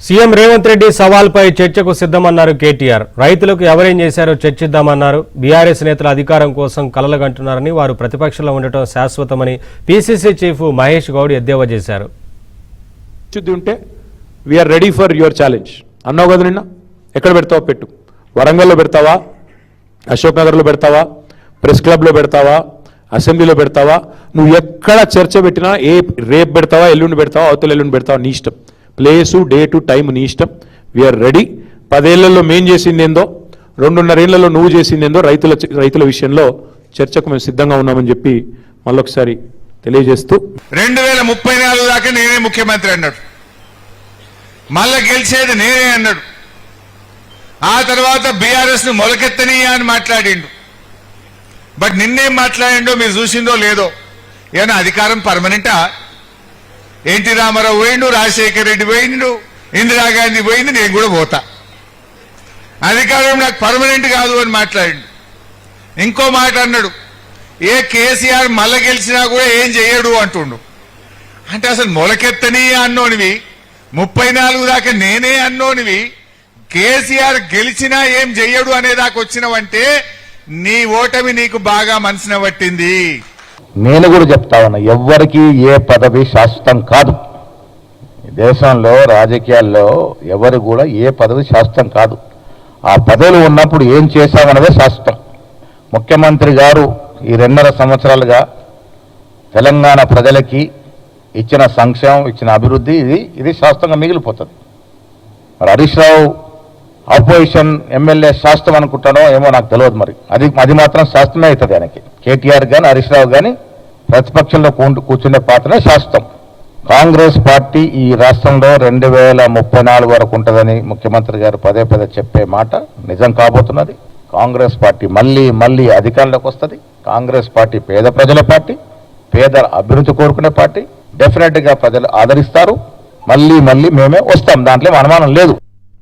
CM Revanth Reddy సవాల్పై చర్చకు సిద్ధమన్నారు కేటీఆర్. రైతులకు ఎవరేం చేశారో చర్చిద్దామన్నారు. బీఆర్ఎస్ నేతల అధికారం కోసం కలలుగంటున్నారని, వారు ప్రతిపక్షంలో ఉండటం శాశ్వతమని పీసీసీ చీఫ్ మహేష్ గౌడ్ ఎద్దేవా చేశారు. ఉంటే we are ready for your challenge అన్నావు కదా నిన్న. ఎక్కడ పెడతావా పెట్టు. వరంగల్లో పెడతావా, అశోక్ నగర్లో పెడతావా, ప్రెస్ క్లబ్లో పెడతావా, అసెంబ్లీలో పెడతావా, నువ్వు ఎక్కడ చర్చ పెట్టినా రేపు పెడతావా, ఎల్లుండి పెడతావా, అవతల ఎల్లుండి పెడతావా, నీ ఇష్టం. ప్లేసు, డేటు, టైం నీ ఇష్టం. We are ready. 10 ఏళ్లలో మేం చేసిందేందో, 2.5 ఏళ్లలో నువ్వు చేసిందేందో రైతుల విషయంలో చర్చకు మేము సిద్ధంగా ఉన్నామని చెప్పి మళ్ళొకసారి తెలియజేస్తూ 2034 దాకా నేనే ముఖ్యమంత్రి అన్నాడు. మళ్ళా గెలిచేది నేనే అన్నాడు. ఆ తర్వాత బీఆర్ఎస్ ను మొలకెత్తనీయా అని మాట్లాడిండు. బట్ నిన్నేం మాట్లాడిండో మీరు చూసిందో లేదో. ఏమన్నా అధికారం పర్మనెంటా? ఎన్టీ రామారావు పోయిండు, రాజశేఖర్ రెడ్డి పోయిండు, ఇందిరాగాంధీ పోయింది, నేను కూడా పోతా. అధికారం నాకు పర్మనెంట్ కాదు అని మాట్లాడిండు. ఇంకో మాట అన్నాడు, ఏ కేసీఆర్ మళ్ళా గెలిచినా కూడా ఏం చెయ్యడు అంటుండు. అంటే అసలు మొలకెత్తని అన్నోనివి, 34 దాకా నేనే అన్నోనివి, కేసీఆర్ గెలిచినా ఏం చెయ్యడు అనేదాకా వచ్చినవంటే నీ ఓటమి నీకు బాగా మనసున పట్టింది. నేను కూడా చెప్తా ఉన్నా, ఎవ్వరికి ఏ పదవి శాశ్వతం కాదు. దేశంలో రాజకీయాల్లో ఎవరు కూడా ఏ పదవి శాశ్వతం కాదు. ఆ పదవులు ఉన్నప్పుడు ఏం చేశామన్నదే శాశ్వతం. ముఖ్యమంత్రి గారు ఈ 2.5 సంవత్సరాలుగా తెలంగాణ ప్రజలకి ఇచ్చిన సంక్షేమం, ఇచ్చిన అభివృద్ధి ఇది శాశ్వతంగా మిగిలిపోతుంది. మరి హరీష్ రావు ఆపోజిషన్ ఎమ్మెల్యే శాస్త్రం అనుకుంటాడో ఏమో నాకు తెలియదు. మరి అది మాత్రం శాస్త్రమే అవుతుంది ఆయనకి. కేటీఆర్ కానీ హరీష్ రావు కానీ ప్రతిపక్షంలో కూర్చునే పాత్రనే శాస్త్రం. కాంగ్రెస్ పార్టీ ఈ రాష్ట్రంలో 2034 వరకు ఉంటుందని ముఖ్యమంత్రి గారు పదే చెప్పే మాట నిజం కాబోతున్నది. కాంగ్రెస్ పార్టీ మళ్ళీ అధికారంలోకి వస్తుంది. కాంగ్రెస్ పార్టీ పేద ప్రజల పార్టీ, పేదల అభివృద్ధి కోరుకునే పార్టీ. డెఫినెట్గా ప్రజలు ఆదరిస్తారు. మళ్ళీ మేమే వస్తాం, దాంట్లో అనుమానం లేదు.